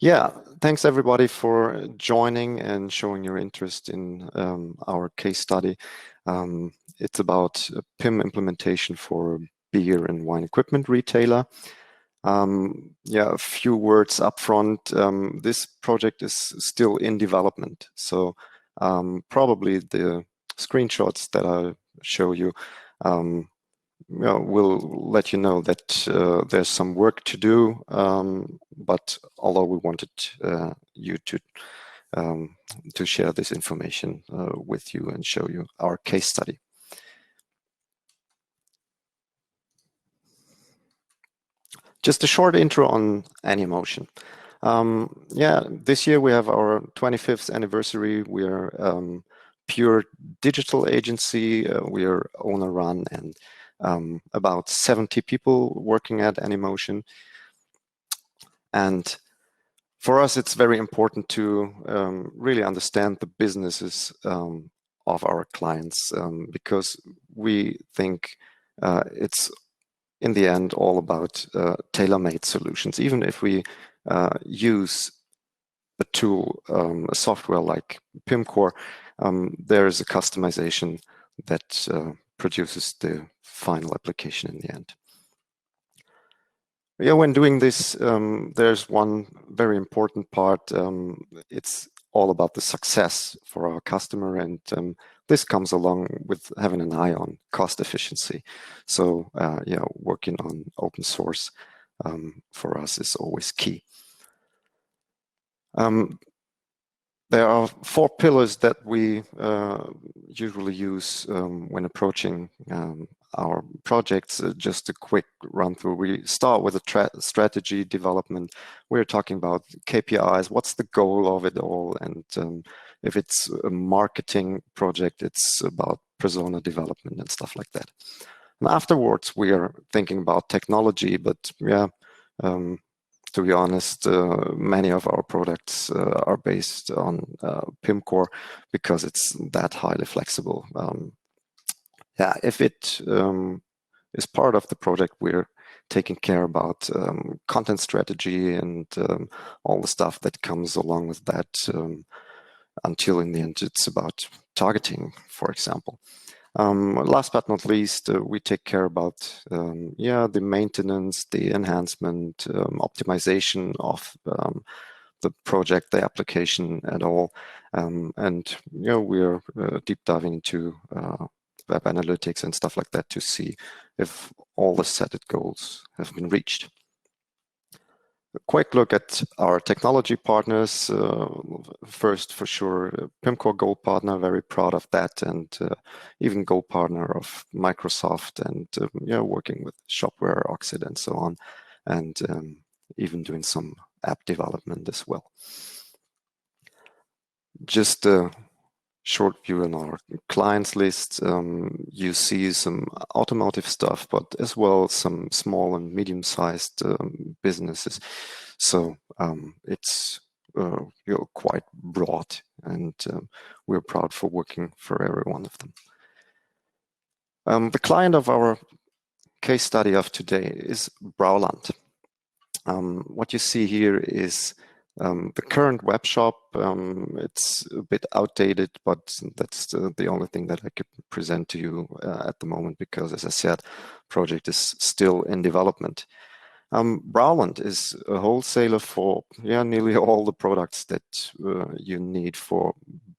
Yeah, thanks everybody for joining and showing your interest in our case study. It's about a PIM implementation for a beer and wine equipment retailer. Yeah, a few words up front. This project is still in development, so probably the screenshots that I'll show you will let you know that there's some work to do, but although we wanted you to share this information with you and show you our case study. Just a short intro on anyMOTION. Yeah, this year we have our 25th anniversary. We are pure digital agency. We are owner-run and about 70 people working at anyMOTION. And for us, it's very important to really understand the businesses of our clients because we think it's in the end all about tailor-made solutions. Even if we use a tool, a software like PIMcore, there is a customization that produces the final application in the end. Yeah, when doing this, there's one very important part. It's all about the success for our customer, and this comes along with having an eye on cost efficiency. So yeah, working on open source for us is always key. There are 4 pillars that we usually use when approaching our projects. Just a quick run through. We start with a strategy development. We're talking about KPIs, what's the goal of it all, and if it's a marketing project, it's about persona development and stuff like that. And afterwards, we are thinking about technology, but yeah, to be honest, many of our products are based on PIMcore because it's that highly flexible. Yeah, if it is part of the project, we're taking care about content strategy and all the stuff that comes along with that until in the end it's about targeting, for example. Last but not least, we take care about yeah, the maintenance, the enhancement, optimization of the project, the application at all. And you know, we're deep diving into web analytics and stuff like that to see if all the set goals have been reached. A quick look at our technology partners. First, for sure, PIMcore Gold Partner, very proud of that, and even Gold Partner of Microsoft, and yeah, working with Shopware, Oxid, and so on, and even doing some app development as well. Just a short view in our clients list. You see some automotive stuff, but as well some small and medium-sized businesses. So it's you know, quite broad, and we're proud for working for every one of them. The client of our case study of today is Brouwland. What you see here is the current web shop. It's a bit outdated, but that's the only thing that I could present to you at the moment, because as I said, project is still in development. Brouwland is a wholesaler for nearly all the products that you need for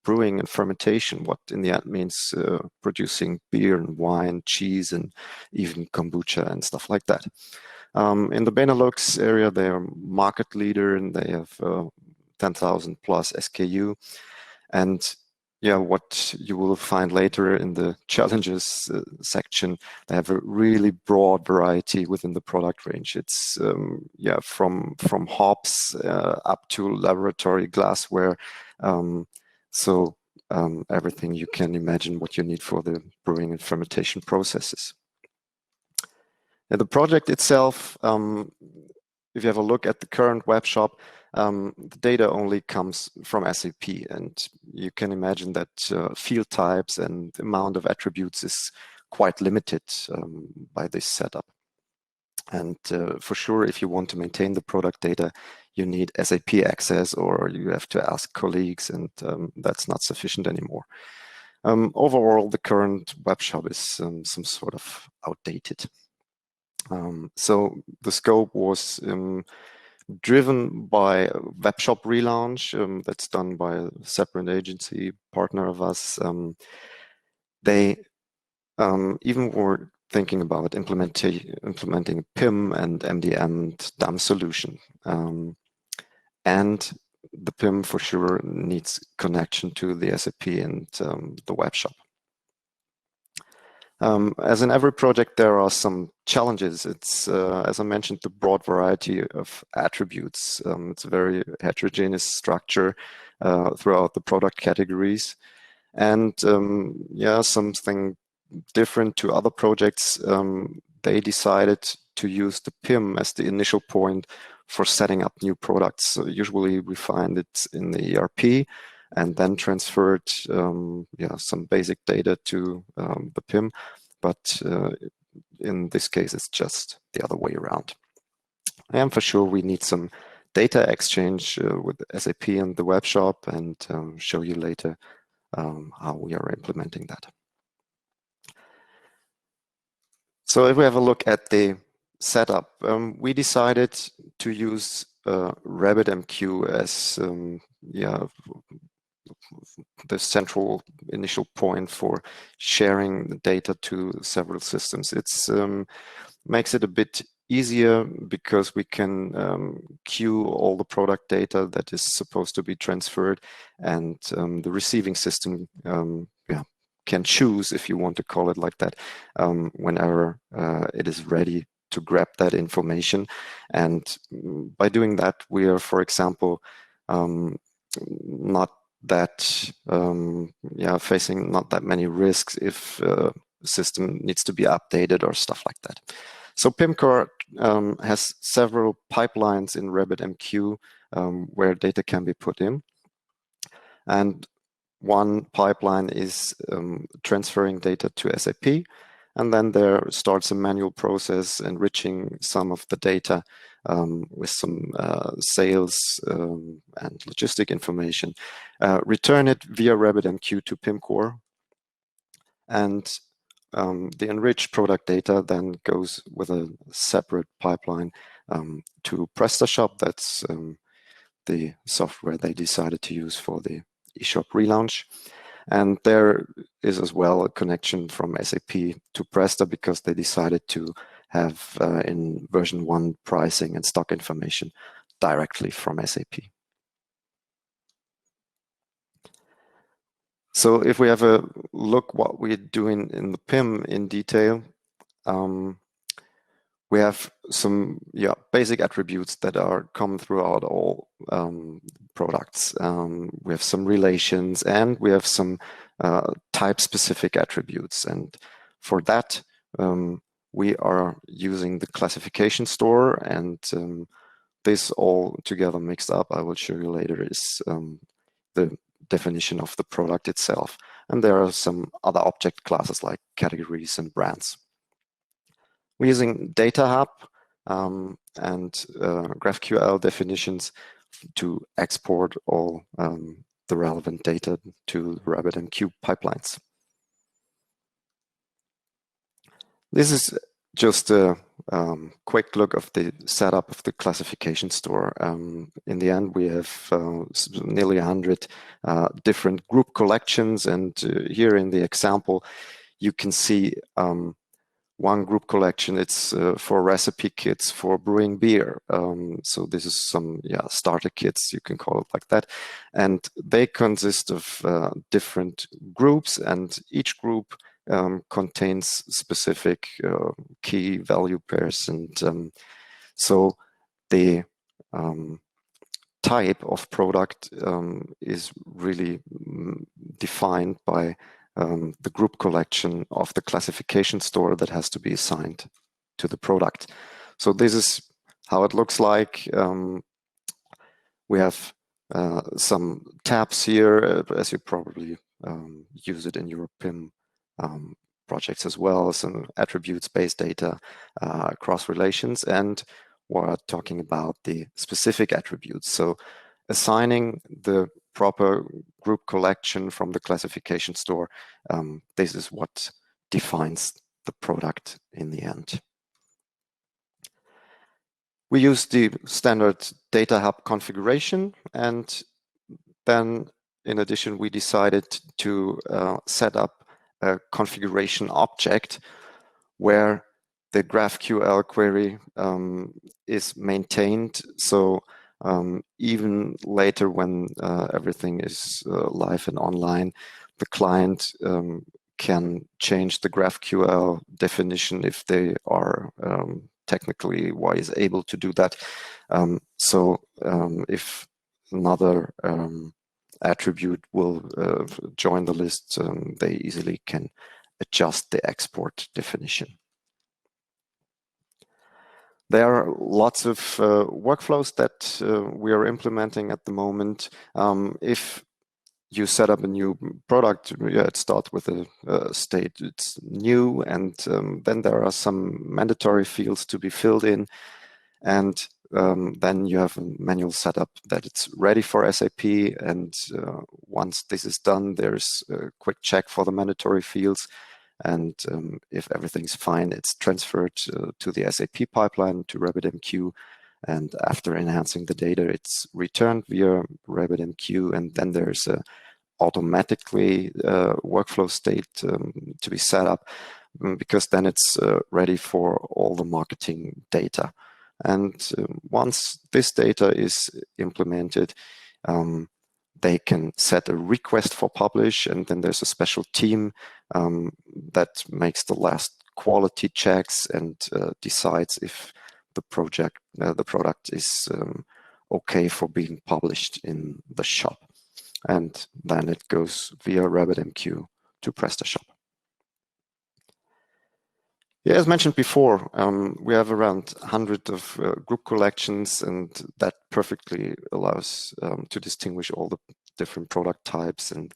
brewing and fermentation, what in the end means producing beer and wine, cheese, and even kombucha and stuff like that. In the Benelux area, they are market leader, and they have 10,000 plus SKU. And yeah, what you will find later in the challenges section, they have a really broad variety within the product range. It's yeah, from hops up to laboratory glassware. So everything you can imagine what you need for the brewing and fermentation processes. And the project itself, if you have a look at the current web shop, the data only comes from SAP, and you can imagine that field types and the amount of attributes is quite limited by this setup. And for sure, if you want to maintain the product data, you need SAP access or you have to ask colleagues, and that's not sufficient anymore. Overall, the current web shop is some sort of outdated. So the scope was driven by a web shop relaunch that's done by a separate agency partner of us. They even were thinking about implementing PIM and MDM and DAM solution. And the PIM for sure needs connection to the SAP and the web shop. As in every project, there are some challenges. It's, as I mentioned, the broad variety of attributes. It's a very heterogeneous structure throughout the product categories. And yeah, something different to other projects, they decided to use the PIM as the initial point for setting up new products. So usually we find it in the ERP and then transferred yeah, some basic data to the PIM. But in this case, it's just the other way around. And for sure, we need some data exchange with SAP and the web shop, and show you later how we are implementing that. So if we have a look at the setup, we decided to use RabbitMQ as yeah, the central initial point for sharing the data to several systems. It's makes it a bit easier because we can queue all the product data that is supposed to be transferred, and the receiving system yeah, can choose, if you want to call it like that, whenever it is ready to grab that information. And by doing that, we are, for example, not that yeah, facing not that many risks if the system needs to be updated or stuff like that. So PIMcore has several pipelines in RabbitMQ where data can be put in, and one pipeline is transferring data to SAP, and then there starts a manual process enriching some of the data with some sales and logistic information, return it via RabbitMQ to PIMcore, and the enriched product data then goes with a separate pipeline to PrestaShop. That's the software they decided to use for the eShop relaunch. And there is as well a connection from SAP to Presta because they decided to have in version 1 pricing and stock information directly from SAP. So if we have a look what we're doing in the PIM in detail, we have some basic attributes that are common throughout all products. We have some relations, and we have some type-specific attributes. And for that, we are using the classification store, and this all together mixed up, I will show you later, is the definition of the product itself. And there are some other object classes like categories and brands. We're using Data Hub and GraphQL definitions to export all the relevant data to RabbitMQ pipelines. This is just a quick look of the setup of the classification store. In the end, we have nearly 100 different group collections, and here in the example, you can see one group collection. It's for recipe kits for brewing beer. So this is some starter kits, you can call it like that. And they consist of different groups, and each group contains specific key value pairs. And so the type of product is really defined by the group collection of the classification store that has to be assigned to the product. So this is how it looks like. We have some tabs here, as you probably use it in your PIM projects as well, some attributes-based data, cross relations, and we're talking about the specific attributes. So assigning the proper group collection from the classification store, this is what defines the product in the end. We use the standard data hub configuration, and then in addition we decided to set up a configuration object where the GraphQL query is maintained. So even later when everything is live and online, the client can change the GraphQL definition if they are technically wise able to do that. So if another attribute will join the list, they easily can adjust the export definition. There are lots of workflows that we are implementing at the moment. If you set up a new product, it starts with a state it's new, and then there are some mandatory fields to be filled in, and then you have a manual setup that it's ready for SAP, and once this is done, there's a quick check for the mandatory fields, and if everything's fine, it's transferred to the SAP pipeline, to RabbitMQ, and after enhancing the data, it's returned via RabbitMQ, and then there's a automatically workflow state to be set up, because then it's ready for all the marketing data. And once this data is implemented, they can set a request for publish, and then there's a special team that makes the last quality checks and decides if the product is okay for being published in the shop. And then it goes via RabbitMQ to PrestaShop. Yeah, as mentioned before, we have around 100 of group collections, and that perfectly allows to distinguish all the different product types, and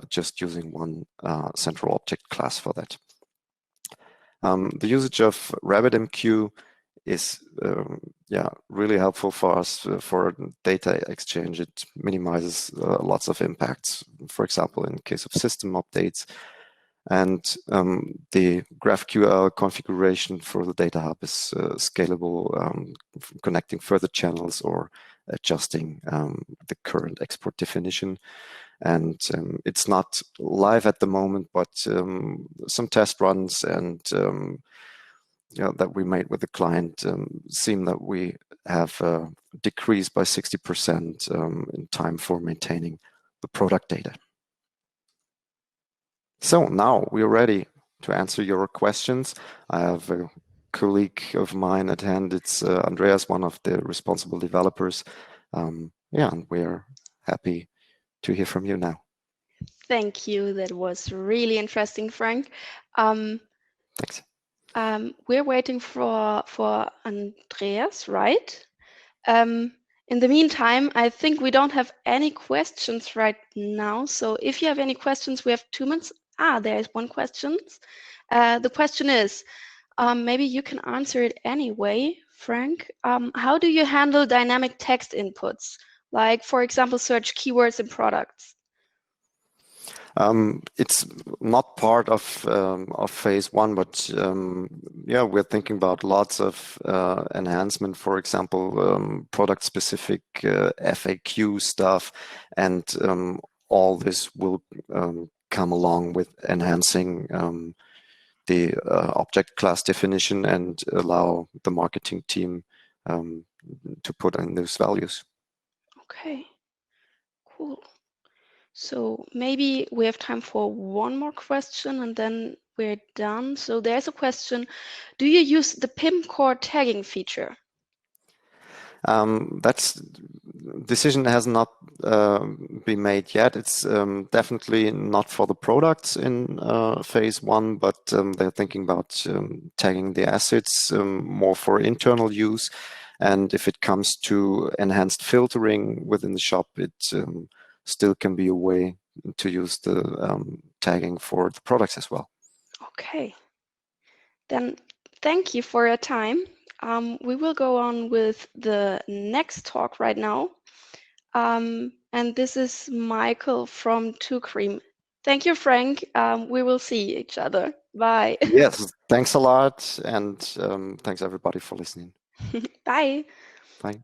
just using one central object class for that. The usage of RabbitMQ is really helpful for us for data exchange. It minimizes lots of impacts, for example, in case of system updates. And the GraphQL configuration for the data hub is scalable, connecting further channels or adjusting the current export definition. And it's not live at the moment, but some test runs and that we made with the client seem that we have decreased by 60% in time for maintaining the product data. So now we're ready to answer your questions. I have a colleague of mine at hand. It's Andreas, one of the responsible developers. And we're happy to hear from you now. Thank you. That was really interesting, Frank. Thanks. We're waiting for Andreas, right? In the meantime, I think we don't have any questions right now. So if you have any questions, we have 2 minutes. There is one question. The question is, maybe you can answer it anyway, Frank. How do you handle dynamic text inputs? Like, for example, search keywords in products. It's not part of phase one, but we're thinking about lots of enhancement. For example, product-specific FAQ stuff, and all this will come along with enhancing the object class definition and allow the marketing team to put in those values. Okay, cool. So maybe we have time for one more question and then we're done. So there's a question. Do you use the PIM core tagging feature? That's decision has not been made yet. It's definitely not for the products in phase one, but they're thinking about tagging the assets more for internal use. And if it comes to enhanced filtering within the shop, it still can be a way to use the tagging for the products as well. Okay. Then thank you for your time. We will go on with the next talk right now. And this is Michael from Two Cream. Thank you, Frank. We will see each other. Bye. Yes, thanks a lot, and thanks everybody for listening. Bye. Bye.